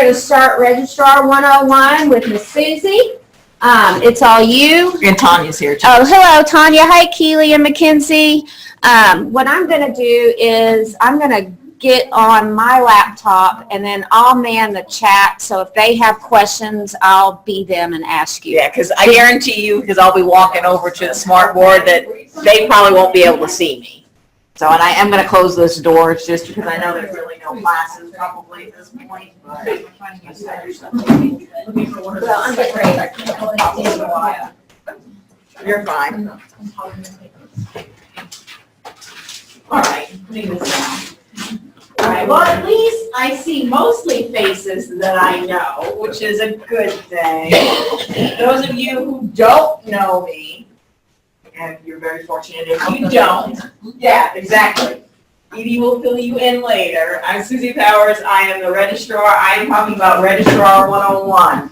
going to start Registrar 101 with Miss Susie. It's all you. And Tanya's here too. Oh, hello, Tanya. Hi, Keely and Mackenzie. What I'm going to do is I'm going to get on my laptop and then I'll man the chat. So if they have questions, I'll be them and ask you. Yeah, because I guarantee you, because I'll be walking over to the smart board, that they probably won't be able to see me. So, and I am going to close those doors just because I know there's really no classes probably at this point. But Well, I'm getting ready. You're fine. All right, putting this down. All right, well, at least I see mostly faces that I know, which is a good thing. Those of you who don't know me, and you're very fortunate if you don't. Yeah, exactly. Edie will fill you in later. I'm Susie Powers. I am the registrar. I'm talking about Registrar 101.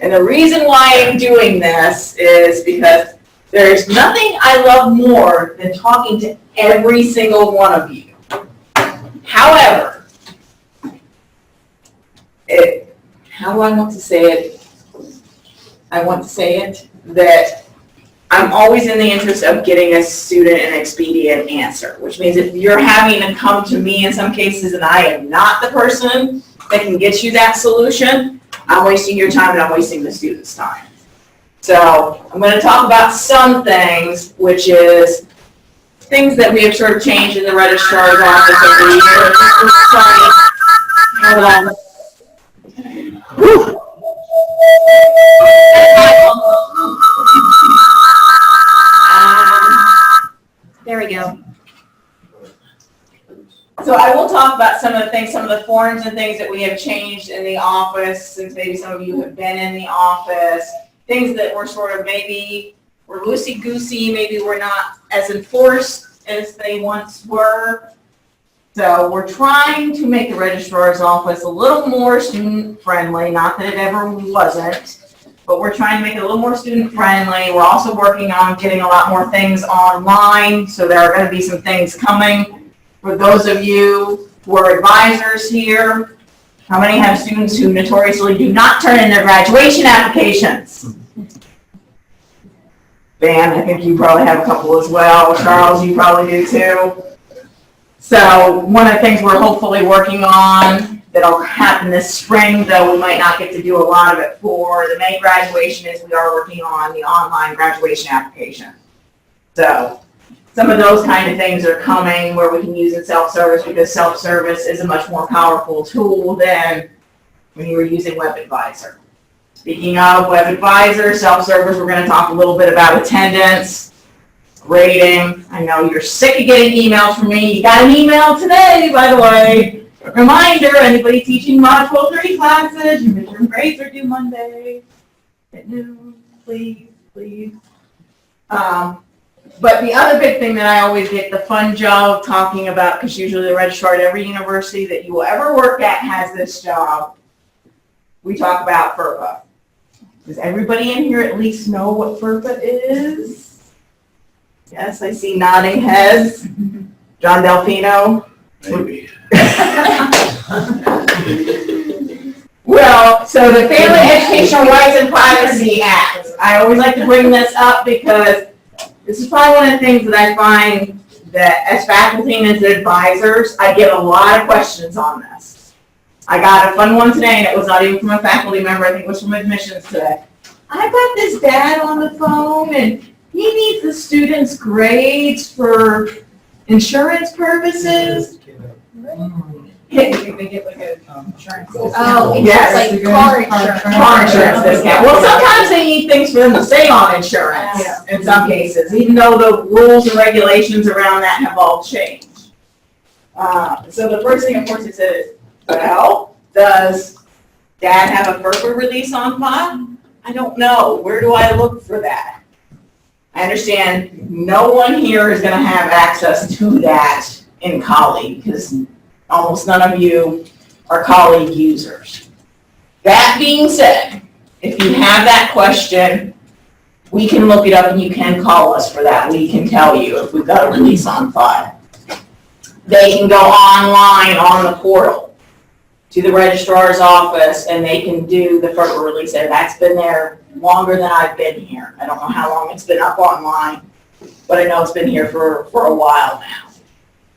And the reason why I'm doing this is because there's nothing I love more than talking to every single one of you. However, how do I want to say it? I want to say it that I'm always in the interest of getting a student an expedient answer, which means if you're having to come to me in some cases and I am not the person that can get you that solution, I'm wasting your time and I'm wasting the student's time. So I'm going to talk about some things, which is things that we have sort of changed in the registrar's office over the years. Hold on. Whew. There we go. So I will talk about some of the things, some of the forms and things that we have changed in the office, since maybe some of you have been in the office, things that were sort of maybe were loosey-goosey, maybe were not as enforced as they once were. So we're trying to make the registrar's office a little more student-friendly, not that it ever wasn't, but we're trying to make it a little more student-friendly. We're also working on getting a lot more things online, so there are going to be some things coming. For those of you who are advisors here, how many have students who notoriously do not turn in their graduation applications? Van, I think you probably have a couple as well. Charles, you probably do too. So one of the things we're hopefully working on that'll happen this spring, though we might not get to do a lot of it for the May graduation, is we are working on the online graduation application. So some of those kind of things are coming where we can use it self-service, because self-service is a much more powerful tool than when you were using WebAdvisor. Speaking of WebAdvisor, self-service, we're going to talk a little bit about attendance, grading. I know you're sick of getting emails from me. You got an email today, by the way. Reminder, anybody teaching Module 3 classes, your midterm grades are due Monday at noon, please. But the other big thing that I always get the fun job talking about, because usually the registrar at every university that you will ever work at has this job, we talk about FERPA. Does everybody in here at least know what FERPA is? Yes, I see nodding heads. John Delfino? Maybe. Well, so the Family Educational Rights and Privacy Act. I always like to bring this up because this is probably one of the things that I find that as faculty and as advisors, I get a lot of questions on this. I got a fun one today, and it was not even from a faculty member. I think it was from admissions today. I got this dad on the phone, and he needs the students' grades for insurance purposes. They get like a insurance. Oh, it's Yes. like car insurance. Car insurance discount. Well, sometimes they need things for them to stay on insurance Yeah. in some cases, even though the rules and regulations around that have all changed. So the first thing, of course, it says, well, does Dad have a FERPA release on file? I don't know. Where do I look for that? I understand no one here is going to have access to that in Colleague, because almost none of you are Colleague users. That being said, if you have that question, we can look it up and you can call us for that. We can tell you if we've got a release on file. They can go online on the portal to the registrar's office and they can do the FERPA release there. That's been there longer than I've been here. I don't know how long it's been up online, but I know it's been here for a while now.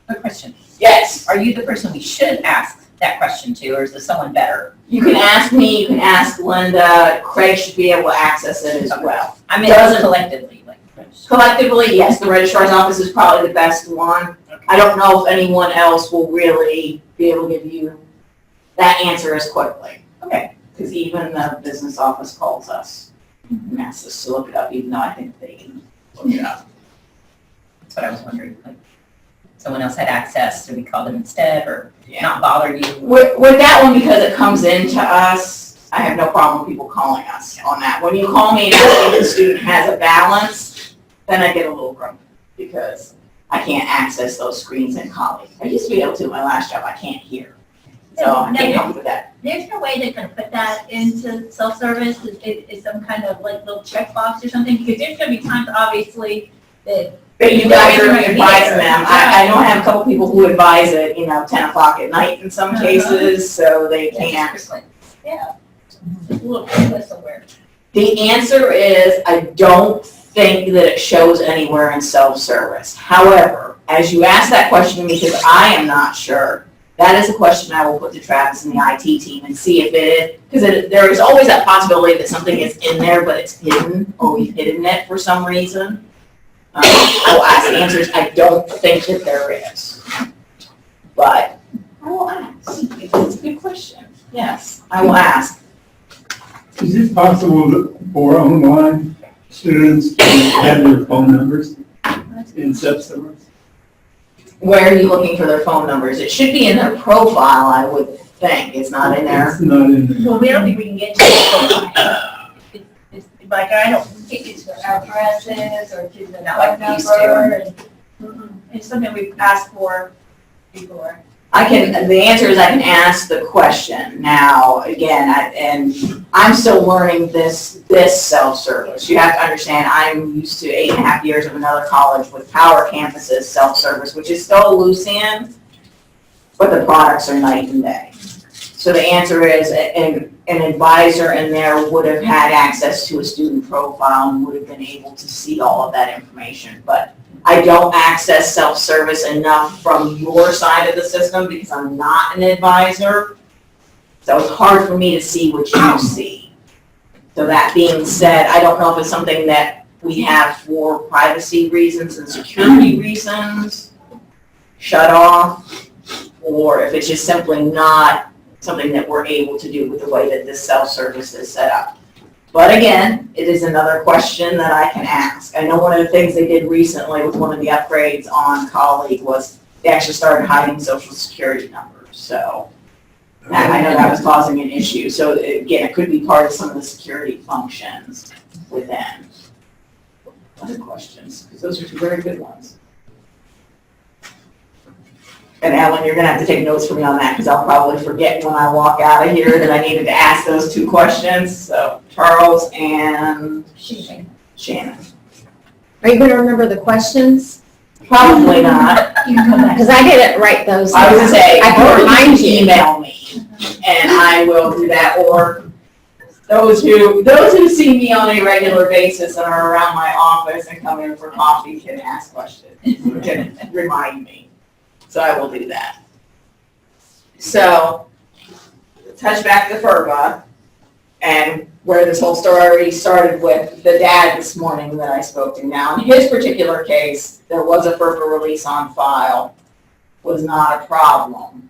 Quick question. Yes, Are you the person we should ask that question to, or is there someone better? you can ask me, you can ask Linda. Craig should be able to access it as well. I mean, Doesn't- collectively, like. Collectively, yes, the registrar's office is probably the best one. I don't know if anyone else will really be able to give you that answer as quickly. Okay. Because even the business office calls us and asks us to look it up, even though I think they can look it up. That's what I was wondering, like, someone else had access, so we call them instead, or Yeah. not bother you? With that one, because it comes into us, I have no problem with people calling us on that. When you call me and ask me if the student has a balance, then I get a little grumpy because I can't access those screens in college. I used to be able to at my last job, I can't hear. So I can't help with that. There's no way they can put that into self-service, is some kind of like little checkbox or something, because there's gonna be times, obviously, that. But you guys are Right. advising them. I know I have a couple people who advise it, 10 o'clock at night in some Uh-huh. cases, so they can't. Yeah. Just a little checklist somewhere. The answer is, I don't think that it shows anywhere in self-service. However, as you ask that question, because I am not sure, that is a question I will put to Travis and the IT team and see if it is, because there is always that possibility that something is in there, but it's hidden, or we've hidden it for some reason. I will ask the answers. I don't think that there is. But I will ask. It's a good question. Yes, I will ask. Is it possible for online students to have their phone numbers in self-service? Where are you looking for their phone numbers? It should be in their profile, I would think. It's not in there. It's not in there. Well, we don't think we can get to it. It's like, I don't get it to our addresses or to the Not like phone we used to. number. And it's something we've asked for before. The answer is I can ask the question. Now, again, and I'm still learning this self-service. You have to understand, I'm used to 8.5 years of another college with Power Campus's self-service, which is still a loose end, but the products are night and day. So the answer is, an advisor in there would have had access to a student profile and would have been able to see all of that information. But I don't access self-service enough from your side of the system because I'm not an advisor. So it's hard for me to see what you see. So that being said, I don't know if it's something that we have for privacy reasons and security reasons, shut off, or if it's just simply not something that we're able to do with the way that this self-service is set up. But again, it is another question that I can ask. I know one of the things they did recently with one of the upgrades on Colleague was they actually started hiding social security numbers. So I know that was causing an issue. So again, it could be part of some of the security functions within. Other questions? Because those are two very good ones. And Ellen, you're gonna have to take notes for me on that because I'll probably forget when I walk out of here that I needed to ask those two questions. So Charles and Shannon. Are you gonna remember the questions? Probably not. Because I didn't write those. I was gonna say, I can remind you. email me and I will do that. Or those who see me on a regular basis and are around my office and come in for coffee can ask questions, can remind me. So I will do that. So, touch back to FERPA and where this whole story started with the dad this morning that I spoke to. Now, in his particular case, there was a FERPA release on file, was not a problem.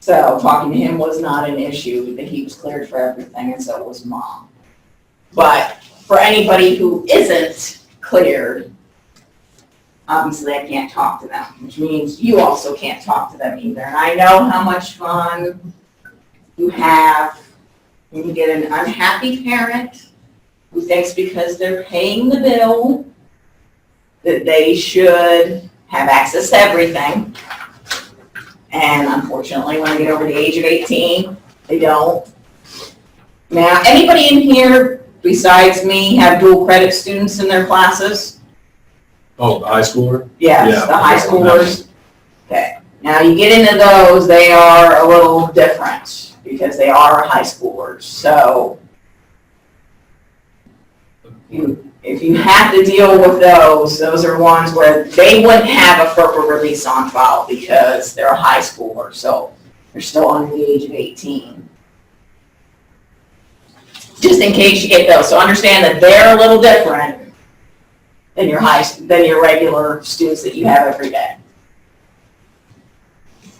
So talking to him was not an issue, that he was cleared for everything, and so was mom. But for anybody who isn't cleared, obviously I can't talk to them, which means you also can't talk to them either. And I know how much fun you have when you get an unhappy parent who thinks because they're paying the bill that they should have access to everything. And unfortunately, when they get over the age of 18, they don't. Now, anybody in here besides me have dual credit students in their classes? Oh, the high schooler? Yes, Yeah. the high schoolers. Okay. Now, you get into those, they are a little different because they are high schoolers. So if you have to deal with those are ones where they wouldn't have a FERPA release on file because they're a high schooler. So they're still under the age of 18. Just in case you get those. So understand that they're a little different than your regular students that you have every day.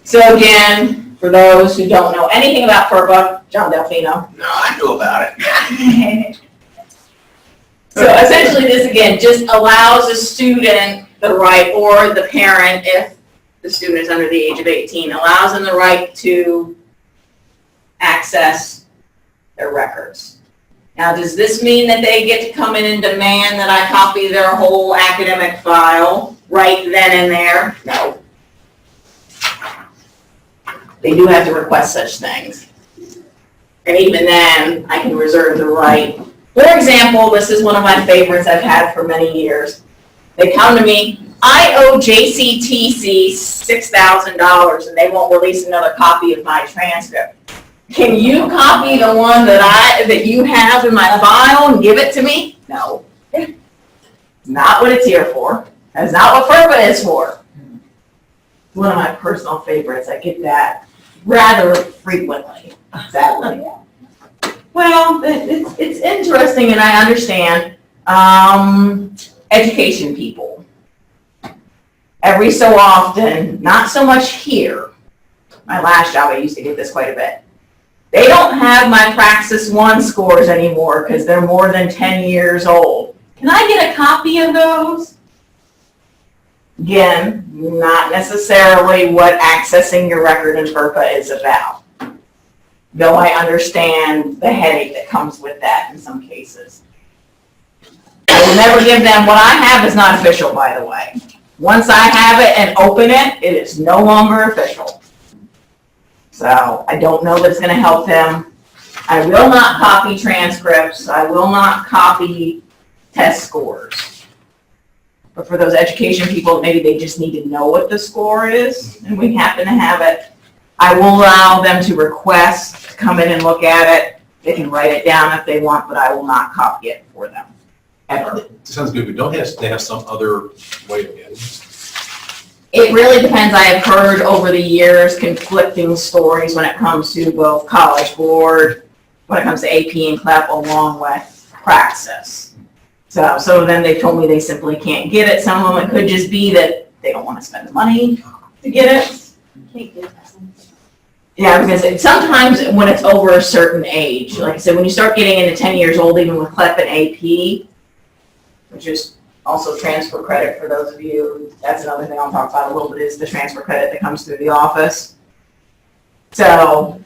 So again, for those who don't know anything about FERPA, John Delfino. No, I knew about it. So essentially this again just allows a student the right, or the parent, if the student is under the age of 18, allows them the right to access their records. Now, does this mean that they get to come in and demand that I copy their whole academic file right then and there? No. They do have to request such things. And even then, I can reserve the right. For example, this is one of my favorites I've had for many years. They come to me, I owe JCTC $6,000 and they won't release another copy of my transcript. Can you copy the one that you have in my file and give it to me? No. It's not what it's here for. That's not what FERPA is for. It's one of my personal favorites. I get that rather frequently, sadly. Well, it's interesting and I understand. Education people. Every so often, not so much here. My last job, I used to get this quite a bit. They don't have my Praxis 1 scores anymore because they're more than 10 years old. Can I get a copy of those? Again, not necessarily what accessing your record in FERPA is about. Though I understand the headache that comes with that in some cases. I will never give them, what I have is not official, by the way. Once I have it and open it, it is no longer official. So I don't know that it's going to help them. I will not copy transcripts. I will not copy test scores. But for those education people, maybe they just need to know what the score is, and we happen to have it. I will allow them to request to come in and look at it. They can write it down if they want, but I will not copy it for them, ever. Sounds good, but don't they have some other way to get it? It really depends. I have heard over the years conflicting stories when it comes to both College Board, when it comes to AP and CLEP, along with Praxis. So some of them, they told me they simply can't get it. Some of them, it could just be that they don't want to spend the money to get it. Yeah, I was gonna say, sometimes when it's over a certain age, like I said, when you start getting into 10 years old, even with CLEP and AP, which is also transfer credit for those of you, that's another thing I'll talk about a little bit, is the transfer credit that comes through the office. So,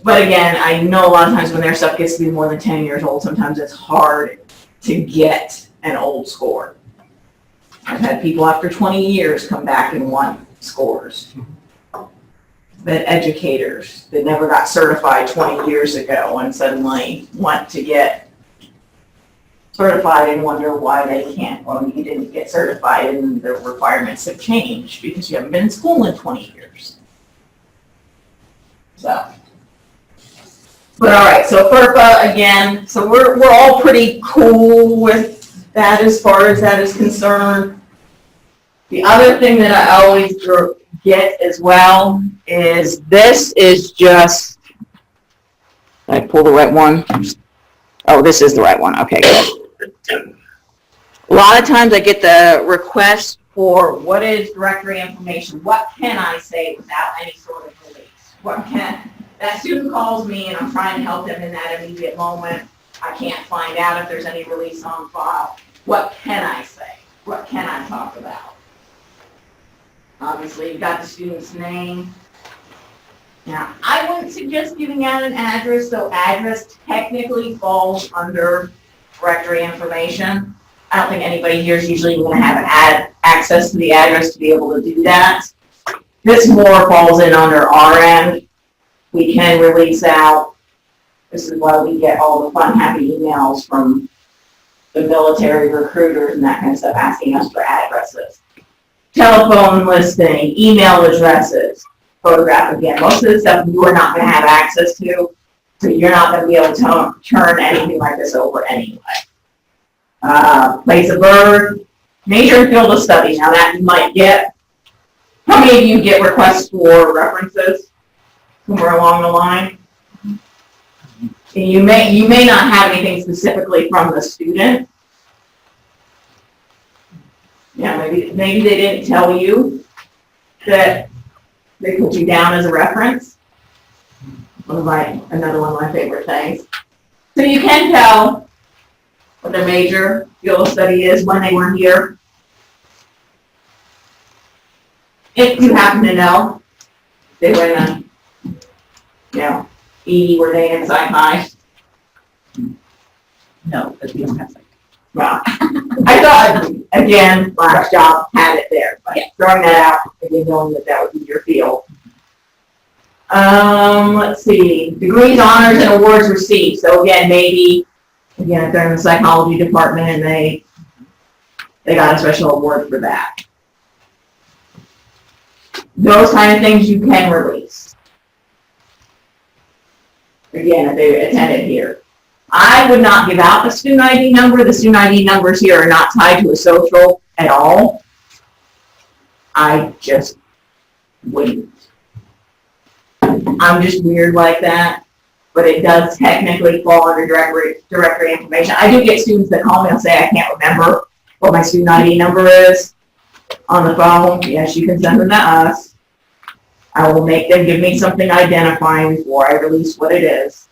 but again, I know a lot of times when their stuff gets to be more than 10 years old, sometimes it's hard to get an old score. I've had people after 20 years come back and want scores. But educators that never got certified 20 years ago and suddenly want to get certified and wonder why they can't. Well, you didn't get certified and the requirements have changed because you haven't been in school in 20 years. So, but all right, so FERPA again, so we're all pretty cool with that as far as that is concerned. The other thing that I always get as well is this is just, did I pull the right one? Oh, this is the right one. Okay, good. A lot of times I get the request for what is directory information? What can I say without any sort of release? That student calls me and I'm trying to help them in that immediate moment. I can't find out if there's any release on file. What can I say? What can I talk about? Obviously, you've got the student's name. Now, I wouldn't suggest giving out an address, though address technically falls under directory information. I don't think anybody here is usually going to have access to the address to be able to do that. This more falls in under our end. We can release out. This is why we get all the fun, happy emails from the military recruiters and that kind of stuff asking us for addresses. telephone listing, email addresses, photograph again. Most of the stuff you are not gonna have access to, so you're not gonna be able to turn anything like this over anyway. Place of birth, major and field of study. Now that you might get, how many of you get requests for references somewhere along the line? You may not have anything specifically from the student. Yeah, maybe they didn't tell you that they put you down as a reference. Another one of my favorite things. So you can tell what their major field of study is when they were here. If you happen to know, they were in a, ED, were they in Psych High? No, but we don't have like. Well, I thought, again, last job had it there, but throwing that out, again, knowing that would be your field. Let's see, degrees, honors, and awards received. So again, maybe, if they're in the psychology department and they got a special award for that. Those kind of things you can release. Again, if they attended here. I would not give out the student ID number. The student ID numbers here are not tied to a social at all. I just wouldn't. I'm just weird like that, but it does technically fall under directory information. I do get students that call me and say, I can't remember what my student ID number is on the phone. Yes, you can send them to us. I will make them give me something identifying before I release what it is.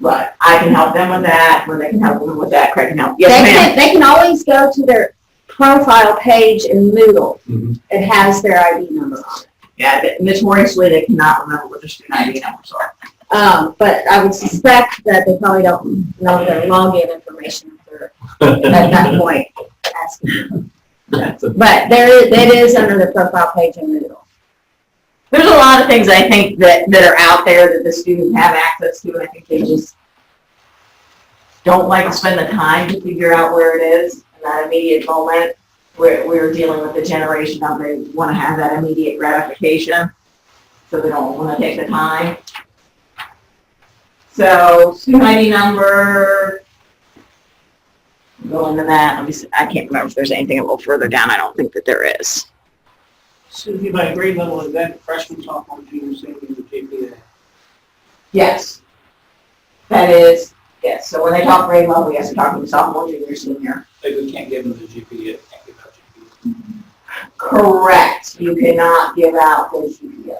But I can help them with that, when they can help them with that, Craig can help. Yes, ma'am. They can always go to their profile page in Moodle. Mhm. It has their ID number on it. Yeah, notoriously, they cannot remember what their student ID numbers are. But I would suspect that they probably don't know their login information at that point. But it is under the profile page in Moodle. There's a lot of things I think that are out there that the students have access to, and I think they just don't like to spend the time to figure out where it is in that immediate moment. We're dealing with the generation of they want to have that immediate gratification, so they don't want to take the time. So student ID number, go into that. Let me see. I can't remember if there's anything a little further down. I don't think that there is. Susie, by grade level, is that freshman, sophomore, junior, senior, GPA? Yes. That is, yes. So when they talk grade level, yes, they're talking sophomore, junior, senior. Like, we can't give them the GPA, can't give out GPA. Correct. You cannot give out those GPA.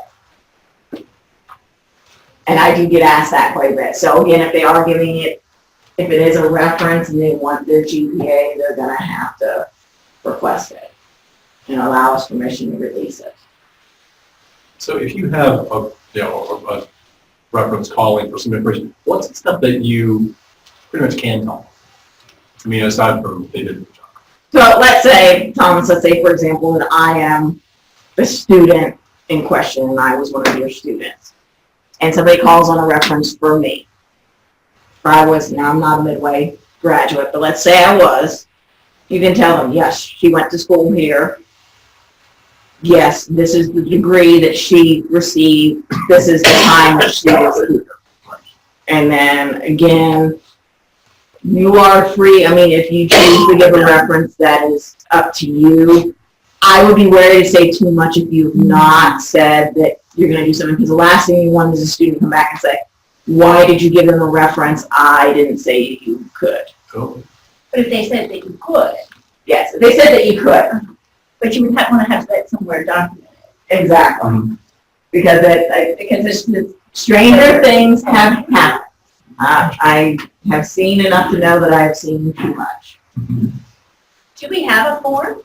And I do get asked that quite a bit. So again, if they are giving it, if it is a reference and they want their GPA, they're gonna have to request it and allow us permission to release it. So if you have a reference calling for some information, what's the stuff that you pretty much can tell? I mean, aside from they did the job. So let's say, Thomas, let's say, for example, that I am the student in question and I was one of your students. And somebody calls on a reference for me. Now I'm not a Midway graduate, but let's say I was. You can tell them, yes, she went to school here. Yes, this is the degree that she received. This is the time that she was here. And then again, you are free. I mean, if you choose to give a reference, that is up to you. I would be wary to say too much if you've not said that you're going to do something, because the last thing you want is a student to come back and say, why did you give them a reference? I didn't say you could. Cool. But if they said that you could, Yes, they said that you could. but you would want to have that somewhere documented. Exactly. Because it's stranger things have happened. I have seen enough to know that I have seen too much. Do we have a form?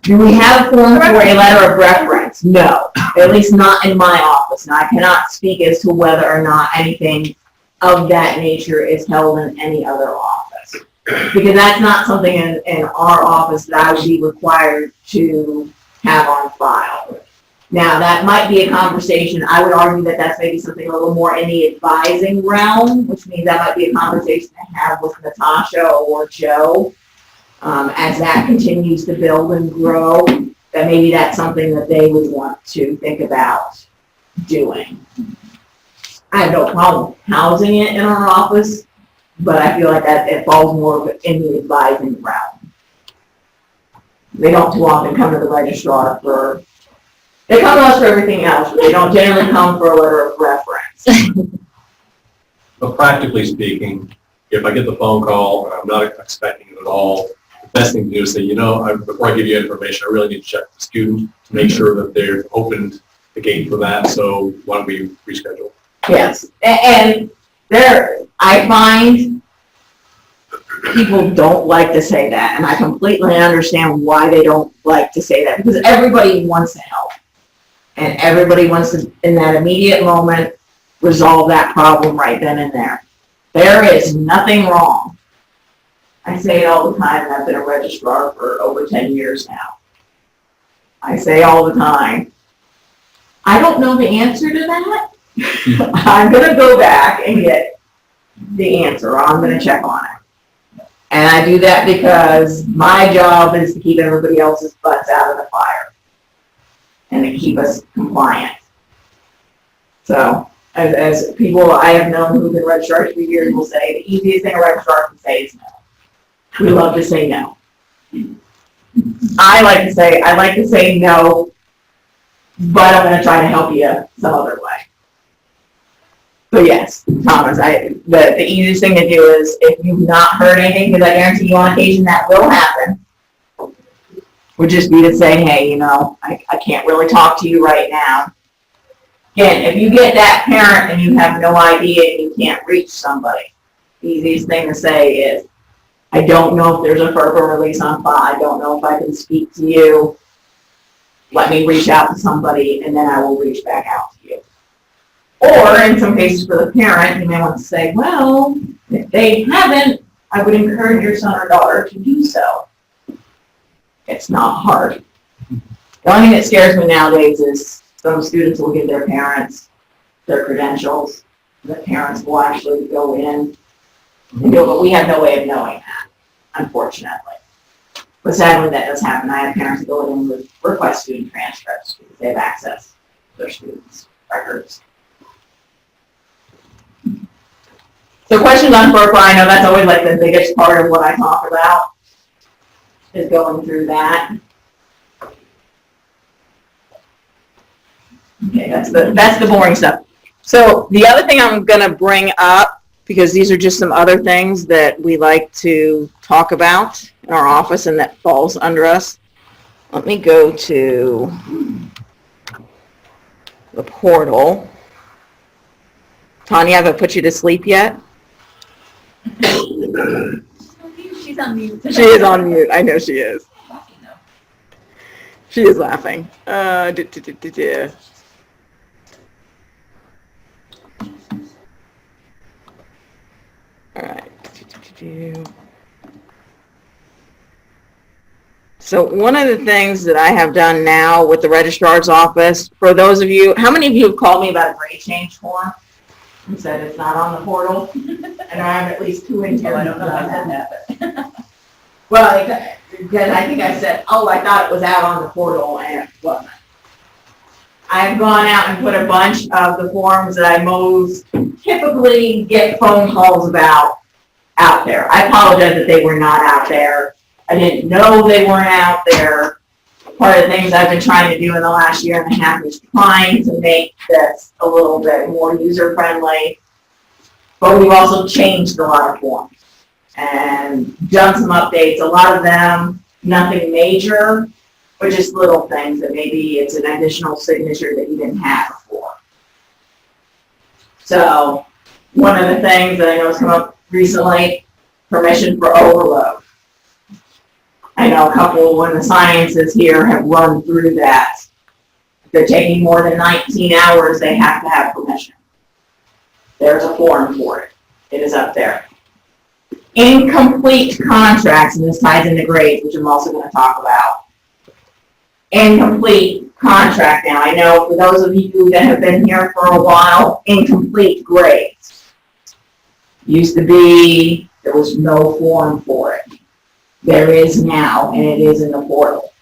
Do we have a form for a letter of reference? No, at least not in my office. Now, I cannot speak as to whether or not anything of that nature is held in any other office. Because that's not something in our office that I would be required to have on file. Now, that might be a conversation. I would argue that that's maybe something a little more in the advising realm, which means that might be a conversation to have with Natasha or Joe. As that continues to build and grow, that maybe that's something that they would want to think about doing. I have no problem housing it in our office, but I feel like that it falls more in the advising realm. They don't too often come to the registrar they come to us for everything else, but they don't generally come for a letter of reference. But practically speaking, if I get the phone call and I'm not expecting it at all, the best thing to do is say, before I give you information, I really need to check the student to make sure that they've opened the gate for that, so why don't we reschedule? Yes, and I find people don't like to say that, and I completely understand why they don't like to say that, because everybody wants to help. And everybody wants to, in that immediate moment, resolve that problem right then and there. There is nothing wrong. I say it all the time, and I've been a registrar for over 10 years now. I say all the time, I don't know the answer to that. I'm going to go back and get the answer, or I'm going to check on it. And I do that because my job is to keep everybody else's butts out of the fire and to keep us compliant. So, as people I have known who've been registrars for years will say, the easiest thing a registrar can say is no. We love to say no. I like to say no, but I'm going to try to help you some other way. So yes, Thomas, the easiest thing to do is, if you've not heard anything, because I guarantee you on occasion that will happen, would just be to say, hey, I can't really talk to you right now. Again, if you get that parent and you have no idea and you can't reach somebody, the easiest thing to say is, I don't know if there's a FERPA release on file. I don't know if I can speak to you. Let me reach out to somebody, and then I will reach back out to you. Or in some cases for the parent, you may want to say, well, if they haven't, I would encourage your son or daughter to do so. It's not hard. The only thing that scares me nowadays is some students will give their parents their credentials. The parents will actually go in and do it, but we have no way of knowing that, unfortunately. But sadly, that does happen. I have parents go in with request student transcripts because they have access to their students' records. So questions on FERPA, I know that's always like the biggest part of what I talk about, is going through that. Okay, that's the boring stuff. So the other thing I'm going to bring up, because these are just some other things that we like to talk about in our office and that falls under us. Let me go to the portal. Tanya, have I put you to sleep yet? She's on mute. She is on mute. I know she is. She is laughing. All right. So one of the things that I have done now with the registrar's office, for those of you, how many of you have called me about a grade change form and said it's not on the portal? And I have at least 2 in here. I don't know if I said that, but. Well, because I think I said, oh, I thought it was out on the portal, and it wasn't. I've gone out and put a bunch of the forms that I most typically get phone calls about out there. I apologize that they were not out there. I didn't know they weren't out there. Part of the things I've been trying to do in the last year and a half is trying to make this a little bit more user-friendly. But we've also changed a lot of forms and done some updates. A lot of them, nothing major, but just little things that maybe it's an additional signature that you didn't have before. So one of the things that I know has come up recently, permission for overload. I know a couple in the sciences here have run through that. If they're taking more than 19 hours, they have to have permission. There's a form for it. It is up there. Incomplete contracts, and this ties into grades, which I'm also going to talk about. Incomplete contract. Now, I know for those of you that have been here for a while, incomplete grades. Used to be, there was no form for it. There is now, and it is in the portal.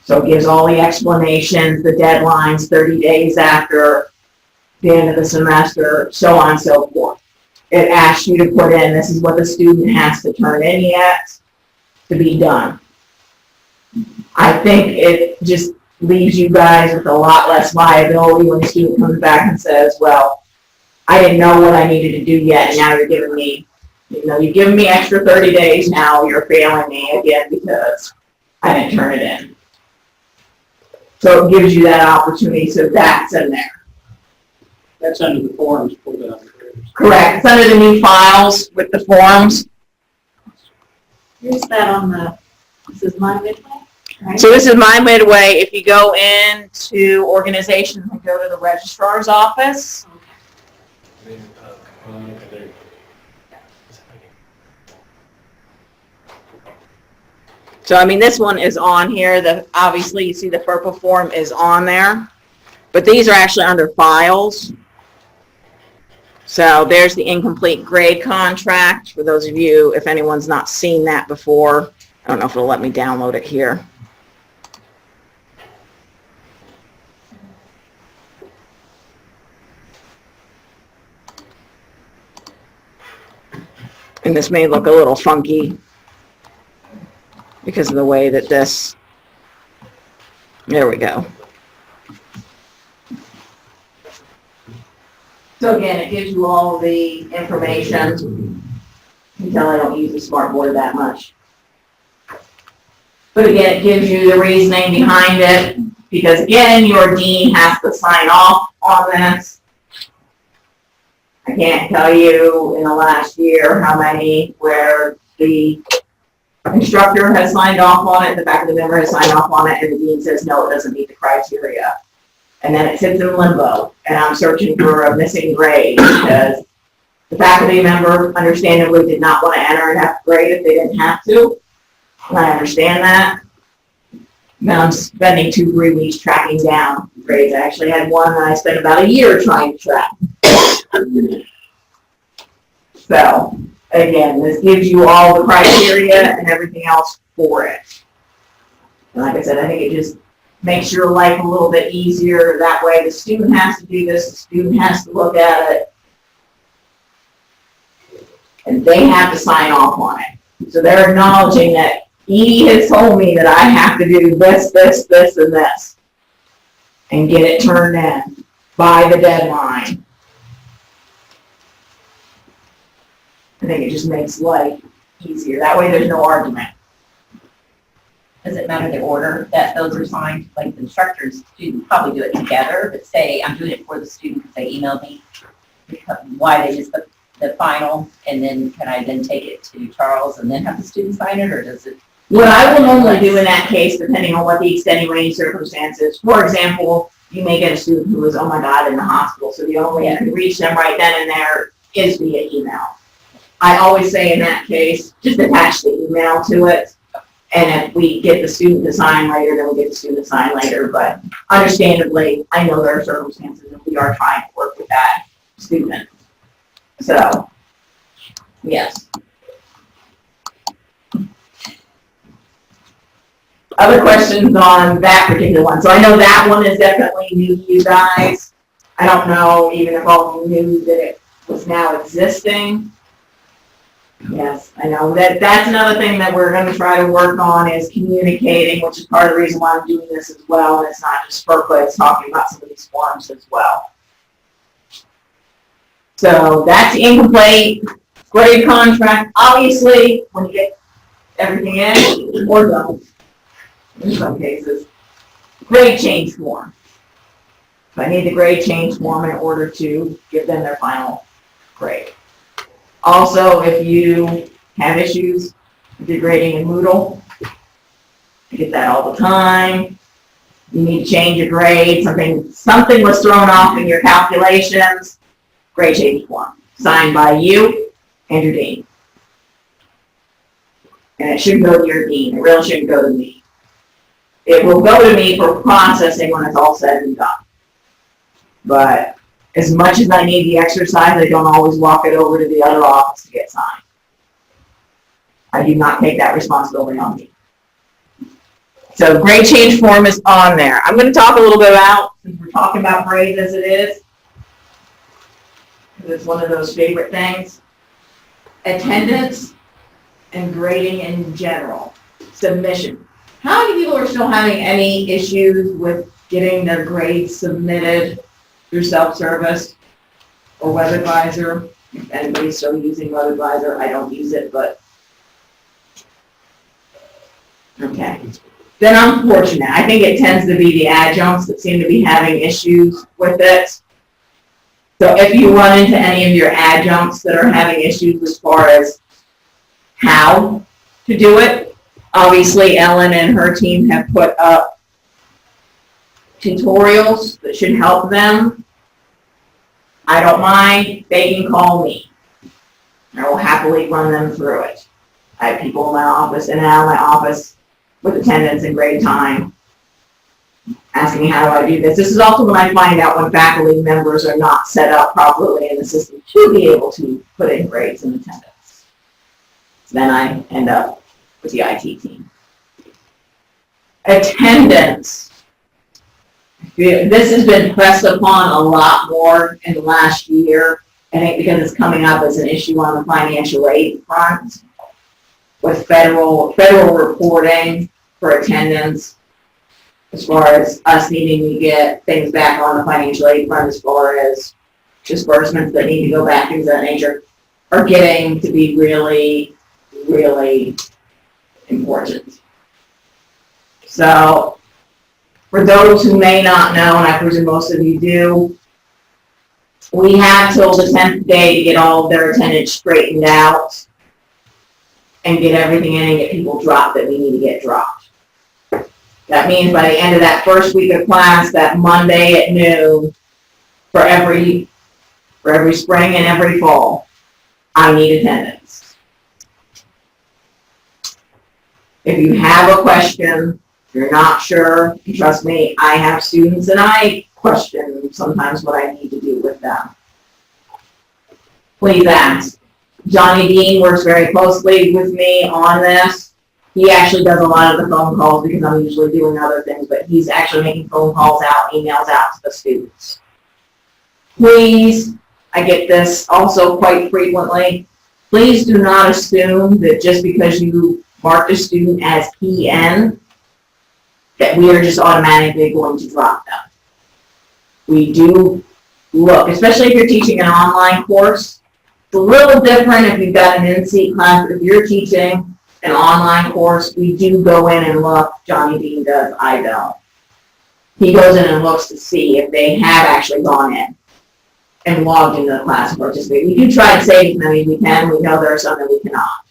So it gives all the explanations, the deadlines, 30 days after the end of the semester, so on and so forth. It asks you to put in, this is what the student has to turn in yet to be done. I think it just leaves you guys with a lot less liability when the student comes back and says, well, I didn't know what I needed to do yet, and now you're giving me, you've given me extra 30 days, now you're failing me again because I didn't turn it in. So it gives you that opportunity, so that's in there. That's under the forms pulled out. Correct, it's under the new files with the forms. Here's that on the, this is my midway, right? So this is my midway. If you go into organizations and go to the registrar's office, so I mean, this one is on here. Obviously you see the purple form is on there, but these are actually under files. So there's the incomplete grade contract. For those of you, if anyone's not seen that before, I don't know if it'll let me download it here. And this may look a little funky because of the way that this, there we go. So again, it gives you all the information. You can tell I don't use the smart board that much. But again, it gives you the reasoning behind it, because again, your dean has to sign off on this. I can't tell you in the last year how many where the instructor has signed off on it, the faculty member has signed off on it, and the dean says, no, it doesn't meet the criteria. And then it sits in limbo, and I'm searching for a missing grade because the faculty member understandably did not want to enter and have a grade if they didn't have to. And I understand that. Now I'm spending 2-3 weeks tracking down grades. I actually had one that I spent about a year trying to track. So, again, this gives you all the criteria and everything else for it. And like I said, I think it just makes your life a little bit easier. That way the student has to do this, the student has to look at it, and they have to sign off on it. So they're acknowledging that Edie has told me that I have to do this, this, this, and this, and get it turned in by the deadline. I think it just makes life easier. That way there's no argument. Does it matter the order that those are signed? Like the instructors do probably do it together, but say I'm doing it for the student because they emailed me why they just put the final, and then can I then take it to Charles and then have the student sign it, or does it? What I will normally do in that case, depending on what the extenuating circumstances, for example, you may get a student who is, oh my God, in the hospital, so the only way you can reach them right then and there is via email. I always say in that case, just attach the email to it, and if we get the student to sign later, then we'll get the student to sign later, but understandably, I know there are circumstances and we are trying to work with that student. So, yes. Other questions on that particular one? So I know that one is definitely new to you guys. I don't know even if all of you knew that it was now existing. Yes, I know that's another thing that we're going to try to work on is communicating, which is part of the reason why I'm doing this as well. And it's not just FERPA, it's talking about some of these forms as well. So that's the incomplete grade contract. Obviously, when you get everything in, or done, in some cases, grade change form. So I need the grade change form in order to give them their final grade. Also, if you have issues with your grading in Moodle, I get that all the time. You need to change your grade, something was thrown off in your calculations, grade change form, signed by you and your dean. And it should go to your dean, it really shouldn't go to me. It will go to me for processing when it's all said and done. But as much as I need the exercise, I don't always walk it over to the other office to get signed. I do not take that responsibility on me. So grade change form is on there. I'm going to talk a little bit about, since we're talking about grades as it is, because it's one of those favorite things, attendance and grading in general, submission. How many people are still having any issues with getting their grades submitted through self-service or WebAdvisor? If anybody's still using WebAdvisor, I don't use it, but okay. Then I'm fortunate. I think it tends to be the adjuncts that seem to be having issues with it. So if you run into any of your adjuncts that are having issues as far as how to do it, obviously Ellen and her team have put up tutorials that should help them. I don't mind. They can call me. I will happily run them through it. I have people in my office and out of my office with attendance and grade time, asking me how do I do this. This is also when I find out when faculty members are not set up properly in the system to be able to put in grades and attendance. So then I end up with the IT team. Attendance. This has been pressed upon a lot more in the last year, I think because it's coming up as an issue on the financial aid front with federal reporting for attendance, as far as us needing to get things back on the financial aid front, as far as disbursements that need to go back, things of that nature, are getting to be really, really important. So, for those who may not know, and I presume most of you do, we have till the 10th day to get all of their attendance straightened out and get everything in and get people dropped that we need to get dropped. That means by the end of that first week of class, that Monday at noon, for every spring and every fall, I need attendance. If you have a question, if you're not sure, trust me, I have students and I question sometimes what I need to do with them. Please ask. Johnny Dean works very closely with me on this. He actually does a lot of the phone calls because I'm usually doing other things, but he's actually making phone calls out, emails out to the students. Please, I get this also quite frequently, please do not assume that just because you marked a student as PN, that we are just automatically going to drop them. We do look, especially if you're teaching an online course, it's a little different if you've got an in-seat class, but if you're teaching an online course, we do go in and look. Johnny Dean does, I don't. He goes in and looks to see if they have actually gone in and logged into the class and participated. We do try to save as many as we can. We know there are some that we cannot,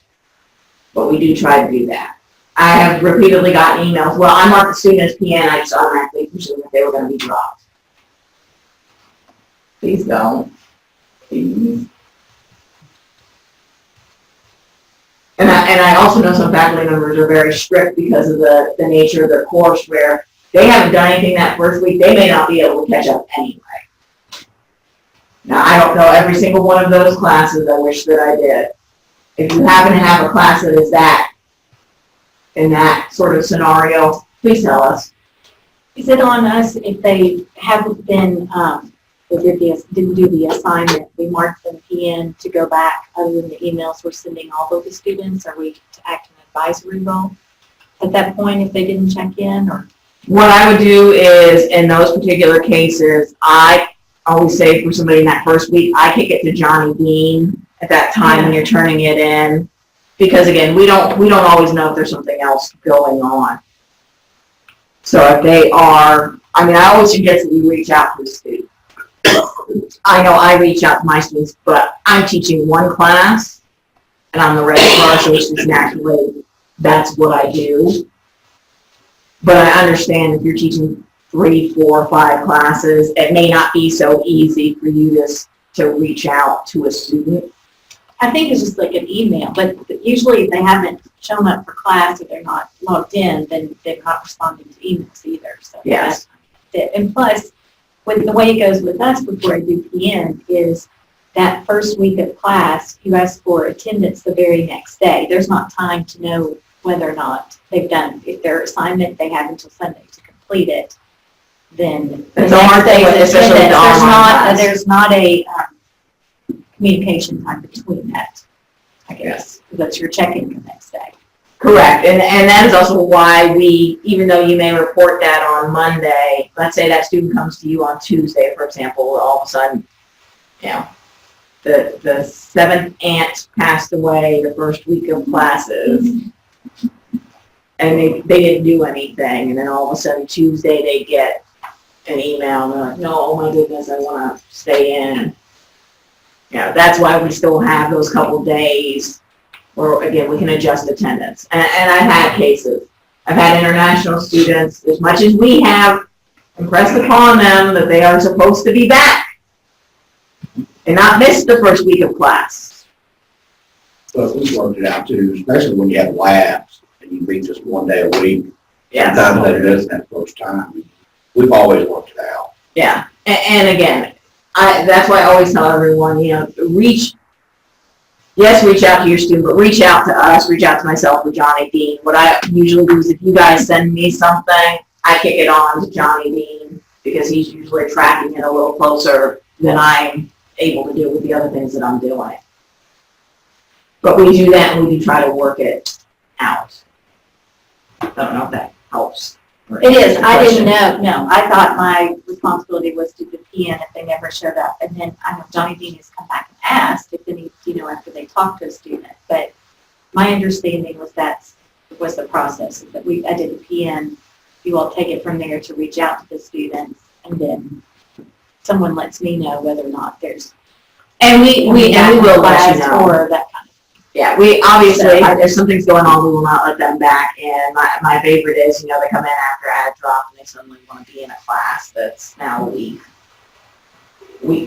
but we do try to do that. I have repeatedly gotten emails, well, I marked the student as PN, I just automatically presumed that they were going to be dropped. Please don't. Please. And I also know some faculty members are very strict because of the nature of their course, where they haven't done anything that first week, they may not be able to catch up anyway. Now, I don't know every single one of those classes. I wish that I did. If you happen to have a class that is in that sort of scenario, please tell us. Is it on us if they haven't been, didn't do the assignment, we mark them PN to go back, other than the emails we're sending all of the students? Are we to act an advisory role at that point if they didn't check in? Or what I would do is, in those particular cases, I always say for somebody in that first week, I kick it to Johnny Dean at that time when you're turning it in, because again, we don't always know if there's something else going on. So if they are, I always suggest that you reach out to the student. I know I reach out to my students, but I'm teaching one class, and I'm the registrar, so it's just naturally, that's what I do. But I understand if you're teaching 3, 4, 5 classes, it may not be so easy for you to reach out to a student. I think it's just like an email, but usually if they haven't shown up for class or they're not logged in, then they're not responding to emails either. So Yes. that's it. And plus, with the way it goes with us before I do PN is that first week of class, you ask for attendance the very next day. There's not time to know whether or not they've done, if their assignment, they have until Sunday to complete it, then. It's a hard thing with, especially with the online class. There's not a communication time between that, I guess, because you're checking the next day. Correct, and that is also why we, even though you may report that on Monday, let's say that student comes to you on Tuesday, for example, all of a sudden, you know, the seventh aunt passed away the first week of classes, and they didn't do anything, and then all of a sudden Tuesday they get an email, and they're like, no, oh my goodness, I want to stay in. You know, that's why we still have those couple days where, again, we can adjust attendance. And I've had cases. I've had international students, as much as we have impressed upon them that they are supposed to be back and not miss the first week of class. Well, we worked it out too, especially when you have labs and you meet just one day a week. Yes. Sometimes that isn't that first time. We've always worked it out. Yeah. And again, that's why I always tell everyone, you know, reach out to your student, but reach out to us, reach out to myself or Johnny Dean. What I usually do is if you guys send me something, I kick it on to Johnny Dean because he's usually tracking it a little closer than I'm able to do with the other things that I'm doing. But we do that and we do try to work it out. I don't know if that helps. It is, I didn't know, no, I thought my responsibility was to the PN if they never showed up, and then I know Johnny Dean has come back and asked if any, you know, after they talked to a student, but my understanding was that was the process, that I did a PN, you all take it from there to reach out to the students, and then someone lets me know whether or not there's. And we will let you know. Or that kind of. Yeah, we obviously, if there's something's going on, we will not let them back. And my favorite is, you know, they come in after ad drop and they suddenly want to be in a class that's now a week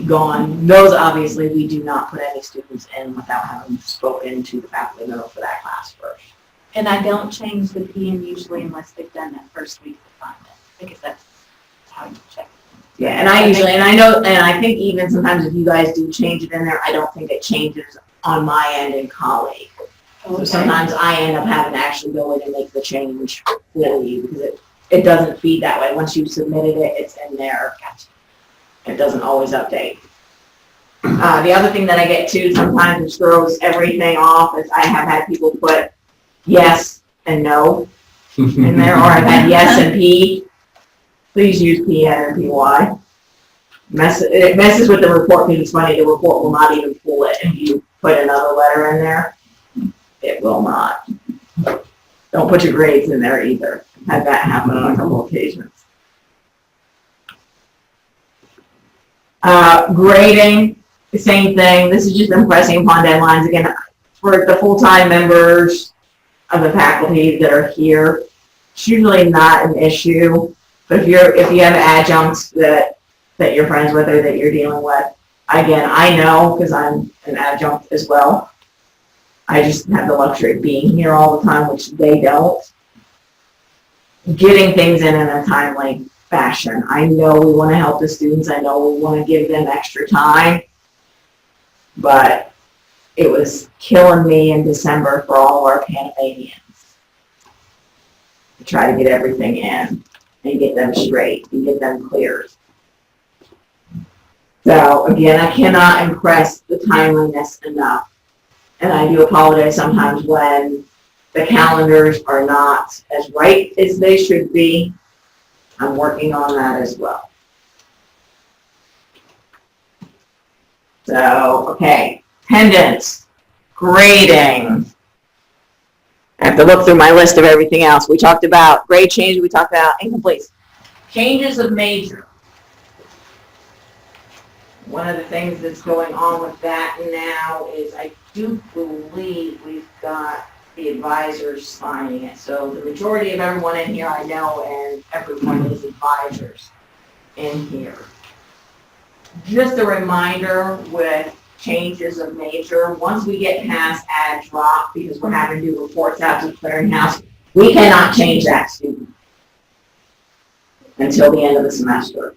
gone. Those obviously we do not put any students in without having spoken to the faculty member for that class first. And I don't change the PN usually unless they've done that first week assignment, because that's how you check. Yeah, and I know, and I think even sometimes if you guys do change it in there, I don't think it changes on my end in colleague. So sometimes I end up having to actually go in and make the change for you because it doesn't feed that way. Once you've submitted it, it's in there. It doesn't always update. The other thing that I get too sometimes which throws everything off is I have had people put yes and no in there, or I've had yes and P. Please use PN or PY. It messes with the report because it's funny, the report will not even pull it if you put another letter in there. It will not. Don't put your grades in there either. I've had that happen on a couple occasions. Grading, the same thing. This is just impressing upon deadlines. Again, for the full-time members of the faculty that are here, it's usually not an issue. But if you have adjuncts that you're friends with or that you're dealing with, again, I know because I'm an adjunct as well. I just have the luxury of being here all the time, which they don't. Getting things in a timely fashion. I know we want to help the students. I know we want to give them extra time. But it was killing me in December for all of our Panamanians to try to get everything in and get them straight and get them cleared. So again, I cannot impress the timeliness enough. And I do apologize sometimes when the calendars are not as right as they should be. I'm working on that as well. So, okay, attendance, grading. I have to look through my list of everything else. We talked about grade change, we talked about incompletes. Changes of major. One of the things that's going on with that now is I do believe we've got the advisors signing it. So the majority of everyone in here I know, and everyone is advisors in here. Just a reminder with changes of major, once we get past ad drop, because we're having to do reports out to the clearinghouse, we cannot change that student until the end of the semester.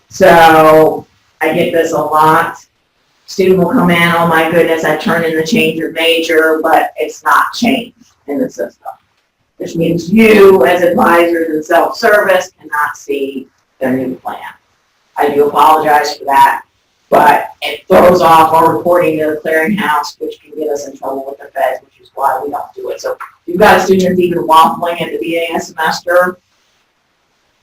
So I get this a lot. Student will come in, oh my goodness, I turned in the change of major, but it's not changed in the system. Which means you, as advisors in self-service, cannot see their new plan. I do apologize for that, but it throws off our reporting to the clearinghouse, which can get us in trouble with the feds, which is why we don't do it. So if you've got a student that's even waffling at the beginning of the semester,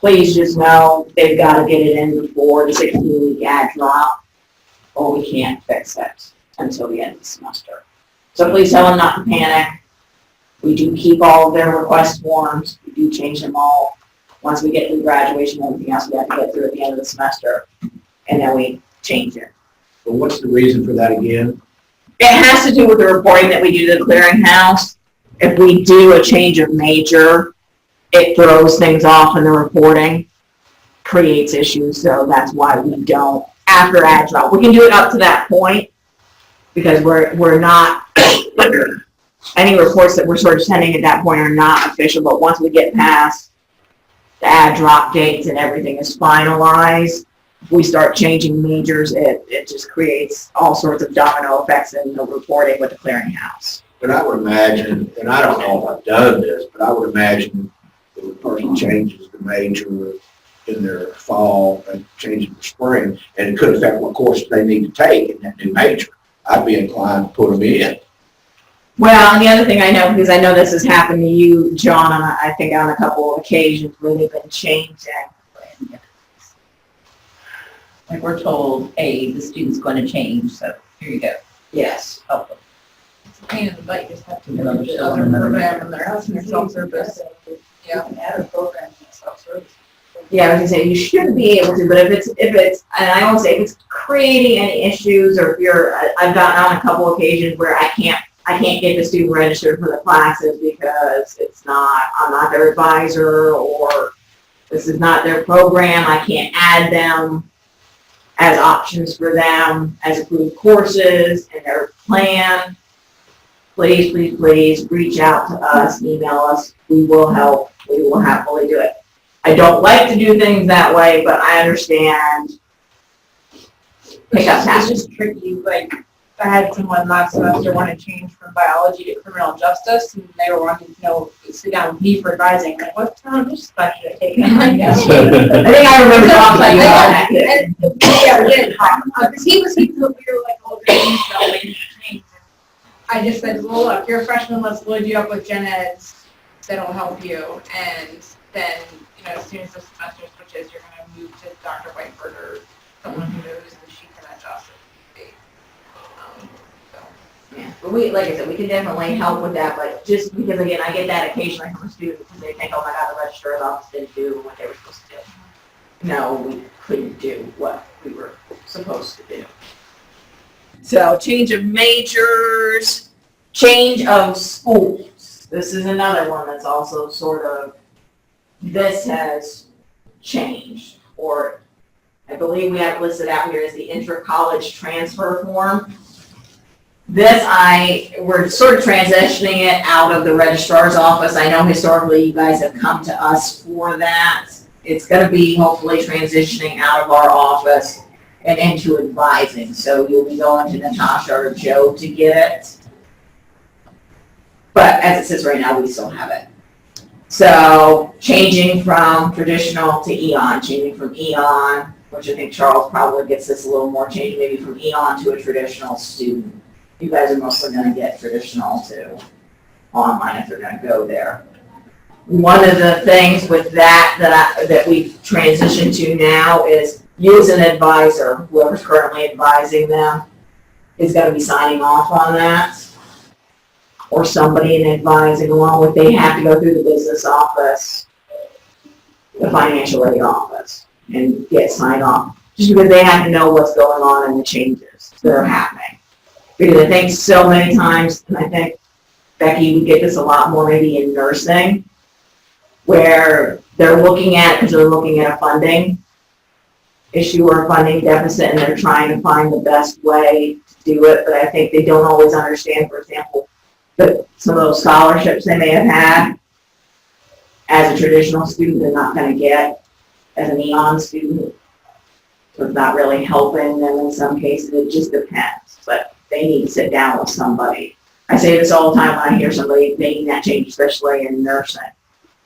please just know they've got to get it in before the 16-week ad drop, or we can't fix it until the end of the semester. So please tell them not to panic. We do keep all of their request forms. We do change them all. Once we get through graduation and everything else we have to get through at the end of the semester, and then we change it. But what's the reason for that again? It has to do with the reporting that we do to the clearinghouse. If we do a change of major, it throws things off in the reporting, creates issues, so that's why we don't, after ad drop. We can do it up to that point, because we're not, any reports that we're sort of sending at that point are not official, but once we get past the ad drop dates and everything is finalized, we start changing majors, it just creates all sorts of domino effects in the reporting with the clearinghouse. But I would imagine, and I don't know if I've done this, but I would imagine if a person changes the major in their fall and changes the spring, and it could affect what courses they need to take in that new major, I'd be inclined to put them in. Well, and the other thing I know, because I know this has happened to you, John, on I think on a couple of occasions where they've been changing. Like we're told, hey, the student's going to change, so here you go. Yes. Oh, It's a pain in the butt, you just have to Another move the show, other another program in their house and their self-service. Yeah. Add a program in self-service. Yeah, I was gonna say, you should be able to, but if it's, and I always say, if it's creating any issues, or if I've gotten on a couple occasions where I can't get the student registered for the classes because I'm not their advisor, or this is not their program, I can't add them as options for them as approved courses in their plan. Please, please, please reach out to us, email us, we will help, we will happily do it. I don't like to do things that way, but I understand. It's just tricky, like, I had someone last semester want to change from biology to criminal justice, and they were wanting to sit down with me for advising, like, what kind of class should I take? I think I remember talking about you on that. Yeah, we did, because we were like, oh, things about like change. I just said, well, look, you're a freshman, let's load you up with gen eds that'll help you, and then, as soon as the semester switches, you're gonna move to Dr. Whiteford or someone who knows, and she can adjust it. Yeah, but we, like I said, we can definitely help with that, but just because, again, I get that occasionally from students, because they think, oh my God, the registrar's office didn't do what they were supposed to do. No, we couldn't do what we were supposed to do. So, change of majors, change of schools. This is another one that's also sort of, this has changed, or I believe we have listed out here as the inter-college transfer form. This, we're sort of transitioning it out of the registrar's office. I know historically you guys have come to us for that. It's going to be hopefully transitioning out of our office and into advising. So you'll be going to Natasha or Joe to get it. But as it sits right now, we still have it. So changing from traditional to EON, changing from EON, which I think Charles probably gets this a little more, changing maybe from EON to a traditional student. You guys are mostly going to get traditional to online if they're going to go there. One of the things with that we've transitioned to now is you as an advisor, whoever's currently advising them, is going to be signing off on that. Or somebody in advising along with, they have to go through the business office, the financial aid office, and get signed off. Just because they have to know what's going on and the changes that are happening. Because I think so many times, and I think, Becky, you get this a lot more maybe in nursing, where they're looking at it because they're looking at a funding issue or a funding deficit, and they're trying to find the best way to do it, but I think they don't always understand, for example, that some of those scholarships they may have had as a traditional student they're not going to get as an EON student. So it's not really helping them in some cases, it just depends, but they need to sit down with somebody. I say this all the time when I hear somebody making that change, especially in nursing.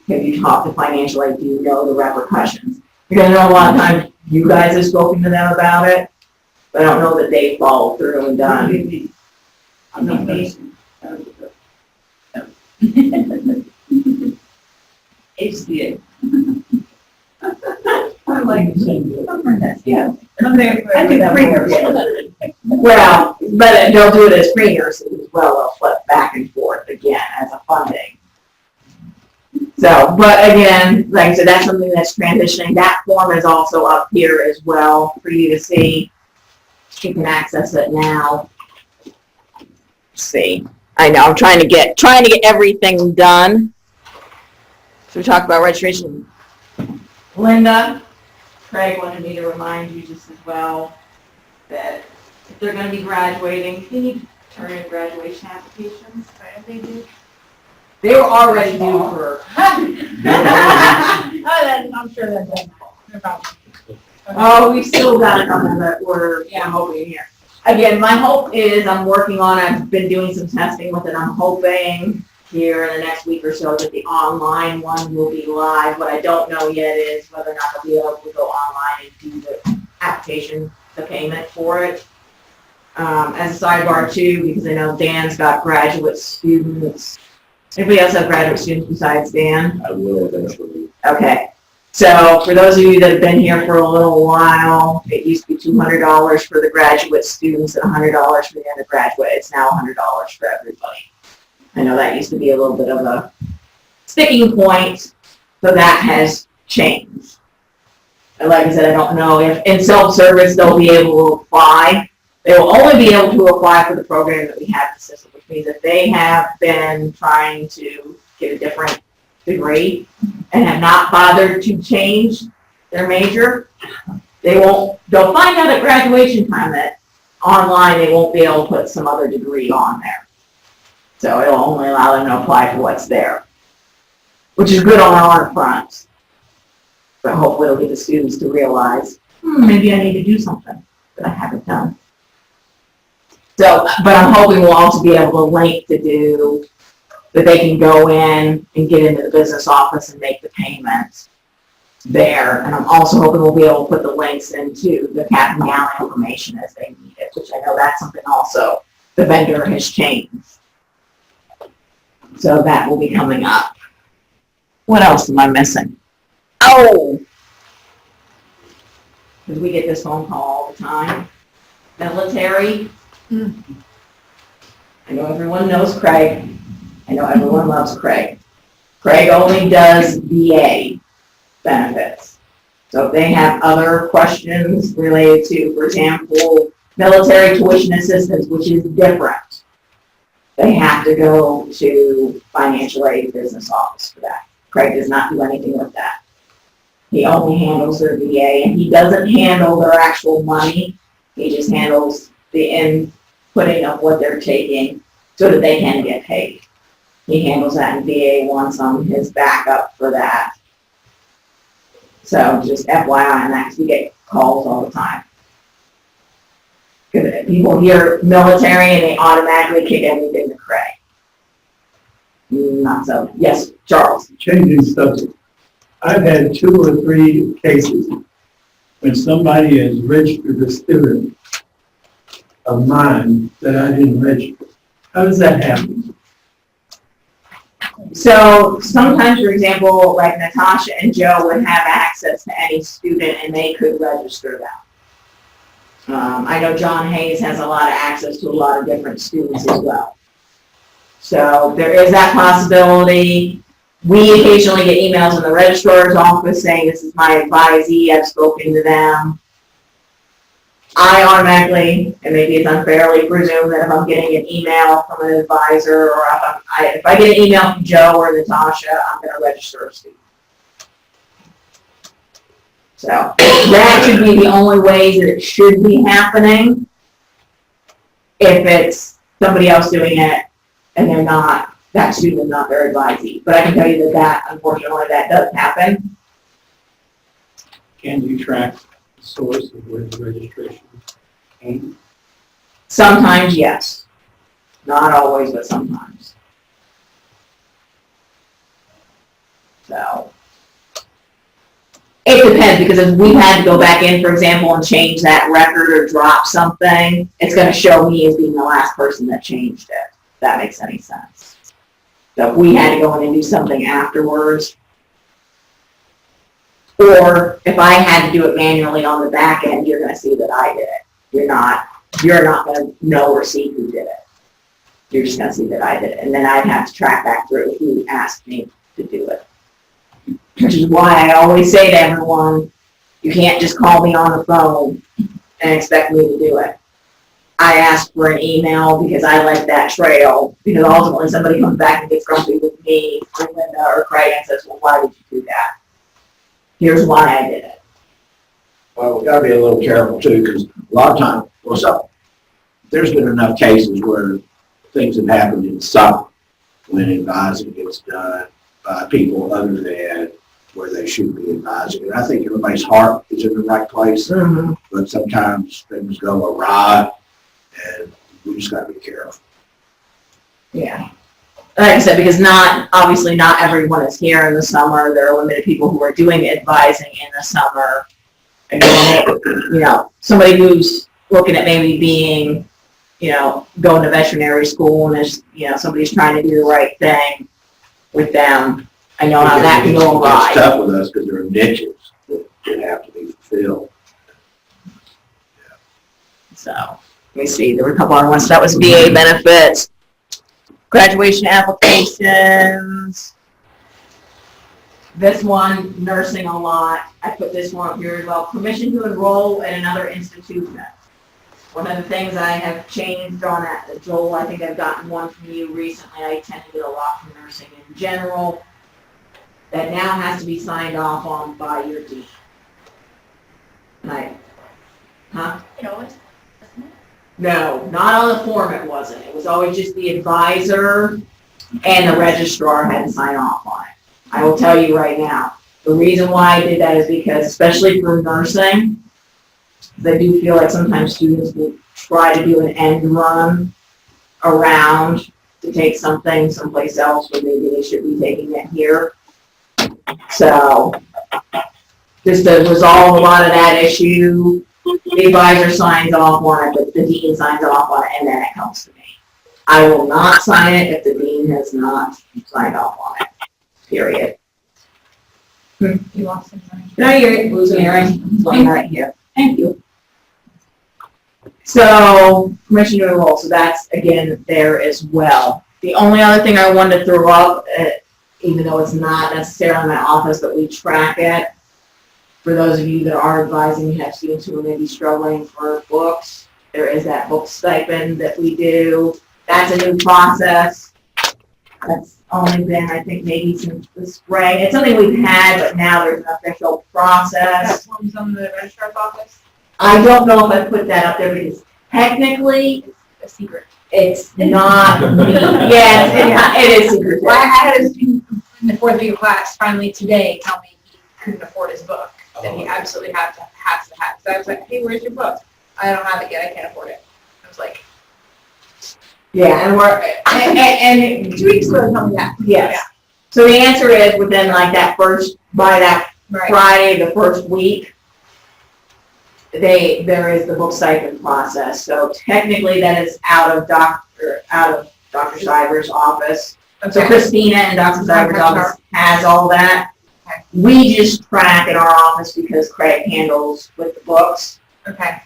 Have you talked to financial aid? Do you know the repercussions? Because I know a lot of times you guys have spoken to them about it, but I don't know that they followed through and done. I'm not nursing. HCA. I like to say that. Yeah. I'm there for I think that Well, but they'll do it as free nurses as well, they'll flip back and forth again as a funding. So, but again, like I said, that's something that's transitioning. That form is also up here as well for you to see. You can access it now. Let's see, I know, I'm trying to get everything done. So we talked about registration. Linda, Craig wanted me to remind you just as well that if they're gonna be graduating, you need to turn in graduation applications. They do. They were already due for. I'm sure that's done. Oh, we still got a couple that we're hoping here. Again, my hope is, I'm working on, I've been doing some testing with it, I'm hoping here in the next week or so that the online one will be live. What I don't know yet is whether or not they'll be able to go online and do the application, the payment for it. As a sidebar too, because I know Dan's got graduate students. Anybody else have graduate students besides Dan? I will eventually. Okay. So for those of you that have been here for a little while, it used to be $200 for the graduate students and $100 for the undergraduate. It's now $100 for everybody. I know that used to be a little bit of a sticking point, so that has changed. And like I said, I don't know if in self-service they'll be able to apply. They will only be able to apply for the program that we have in the system, which means that they have been trying to get a different degree and have not bothered to change their major. They'll find out at graduation time that online they won't be able to put some other degree on there. So it'll only allow them to apply for what's there, which is good on our front. But hopefully it'll get the students to realize, maybe I need to do something that I haven't done. So, but I'm hoping we'll also be able to link to do that they can go in and get into the business office and make the payments there. And I'm also hoping we'll be able to put the links into the cap and gown information as they need it, which I know that's something also the vendor has changed. So that will be coming up. What else am I missing? Oh! Because we get this phone call all the time. Military. I know everyone knows Craig. I know everyone loves Craig. Craig only does VA benefits. So if they have other questions related to, for example, military tuition assistance, which is different, they have to go to financial aid business office for that. Craig does not do anything with that. He only handles their VA, and he doesn't handle their actual money. He just handles the inputting of what they're taking so that they can get paid. He handles that in VA once on his backup for that. So just FYI on that, 'cause we get calls all the time. Because people hear military and they automatically kick everything to Craig. Not so. Yes, Charles. Changing subject. I've had 2 or 3 cases when somebody has registered a student of mine that I didn't register. How does that happen? So sometimes, for example, like Natasha and Joe would have access to any student and they could register them. I know John Hayes has a lot of access to a lot of different students as well. So there is that possibility. We occasionally get emails in the registrar's office saying, this is my advisee, I've spoken to them. I automatically, and maybe it's unfairly, presume that if I'm getting an email from an advisor, or if I get an email from Joe or Natasha, I'm going to register a student. So that should be the only ways that it should be happening. If it's somebody else doing it and they're not, that student is not their advisee. But I can tell you that unfortunately, that does happen. Can you track source of where the registration came? Sometimes, yes. Not always, but sometimes. So. It depends, because if we had to go back in, for example, and change that record or drop something, it's gonna show me as being the last person that changed it, if that makes any sense. So if we had to go in and do something afterwards, or if I had to do it manually on the back end, you're gonna see that I did it. You're not gonna know or see who did it. You're just gonna see that I did it, and then I'd have to track back through who asked me to do it. Which is why I always say to everyone, you can't just call me on the phone and expect me to do it. I ask for an email because I like that trail, because ultimately somebody comes back and gets grumpy with me, or Linda, or Craig, and says, well, why did you do that? Here's why I did it. Well, we gotta be a little careful too, because a lot of times, there's been enough cases where things have happened in summer when advising gets done by people other than where they should be advising. And I think everybody's heart is in the right place, but sometimes things go awry, and we just gotta be careful. Yeah. Like I said, because obviously not everyone is here in the summer. There are limited people who are doing advising in the summer. Again, somebody who's looking at maybe being, going to veterinary school, and is, somebody's trying to do the right thing with them. I know how that can go awry. It's tough with us because there are niches that have to be fulfilled. So, let me see, there were a couple other ones. So that was VA benefits, graduation applications. This one, nursing a lot. I put this one up here as well. Permission to enroll at another institution. One of the things I have changed on that, Joel, I think I've gotten one from you recently. I tend to get a lot from nursing in general. That now has to be signed off on by your dean. No, not on the form it wasn't. It was always just the advisor and the registrar had to sign off on it. I will tell you right now, the reason why I did that is because, especially for nursing, I do feel like sometimes students will try to do an end run around to take something someplace else when maybe they should be taking it here. So, just to resolve a lot of that issue, the advisor signs off on it, but the dean signs off on it, and then it comes to me. I will not sign it if the dean has not signed off on it, period. You lost some money. No, you're losing Erin. Laying right here. Thank you. So, permission to enroll, so that's, again, there as well. The only other thing I wanted to throw up, even though it's not necessarily in my office, but we track it, for those of you that are advising, you have students who are maybe struggling for books, there is that book stipend that we do. That's a new process. That's only been, I think, maybe since the spring. It's something we've had, but now there's an official process. That form's on the registrar's office. I don't know if I put that up there because technically A secret. it's not, yes, it is secret. Well, I had a student in the fourth week class finally today tell me he couldn't afford his book, and he absolutely has to have it. So I was like, hey, where's your book? I don't have it yet, I can't afford it. I was like, Yeah, and 2 weeks ago, tell me that. yes. So the answer is within like by that Right. Friday, the first week, there is the book stipend process. So technically that is out of Dr. Shriver's office. So Okay. Christina and Dr. Shriver's office has all that. Okay. We just track in our office because Craig handles with the books. Okay.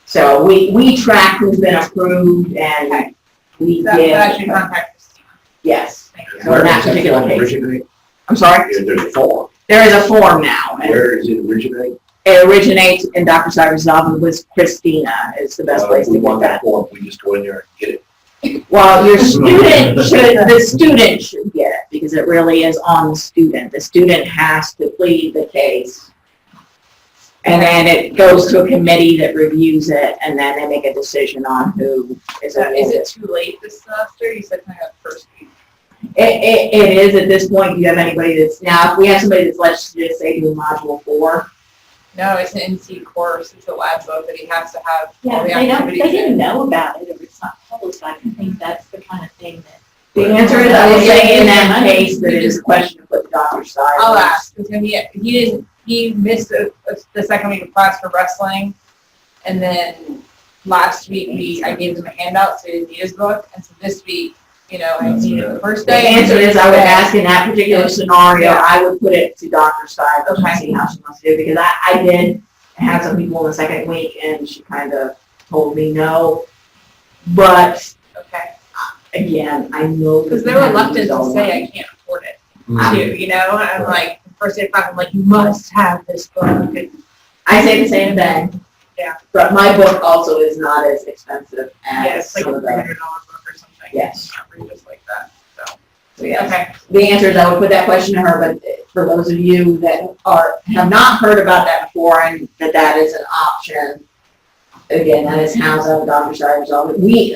So we track who's been approved and we So give. I should contact Christina. Yes. Thank you. So in that particular case. Originate? I'm sorry? Yeah, there's a form. There is a form now. And Where does it originate? it originates in Dr. Shriver's office with Christina is the best place to We get want that that. form, we just go in there and get it. Well, the student should get it because it really is on the student. The student has to plead the case. And then it goes to a committee that reviews it and then they make a decision on who is So is it. it too late this semester? You said kind of first week. It is at this point. Do you have anybody now, if we have somebody that's, let's just say, doing module 4, No, it's an NC course, it's a lab book that he has to have Yeah, all the they don't, activities they didn't in. know about it, or it's not published, I think that's the kind of thing that. The answer is, I would say in that case, that it is a question to put Dr. Stiles. I'll ask, because he missed the second week of class for wrestling. And then last week, I gave him a handout, so he didn't need his book, and so this week, I needed the first The day. answer is, I would ask in that particular scenario, I would put it to Dr. Stiles and Okay. see how she wants to do it, because I did have some people in the second week, and she kind of told me no. But Okay, again, I know. because they're reluctant to say, I can't afford it, Mhm. too, I'm like, the first day of class, I'm like, you must have this book. And I say the same thing. Yeah. But my book also is not as expensive Yeah, as it's like some a of $300 the, book or something. yes. Outrageous like that, so. So yes. Okay, The answer is I would put that question to her, but for those of you that have not heard about that before and that is an option, again, that is housed out of Dr. Stiles' office. We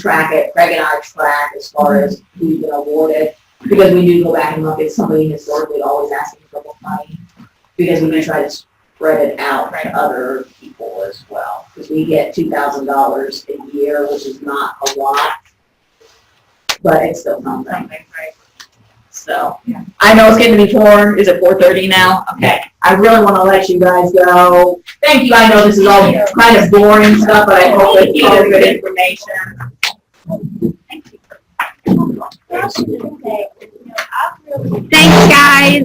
track it, Craig and I track as far as who's been awarded, because we do go back and look at somebody historically always asking for more money, because we do try to spread it out Right. to other people as well, because we get $2,000 a year, which is not a lot, but it's still something. something, right. So, Yeah. I know it's getting to be 4, is it 4:30 now? Okay, I really want to let you guys go. Thank you, I know this is all kind of boring stuff, but I hope it's all good information. Thanks, guys.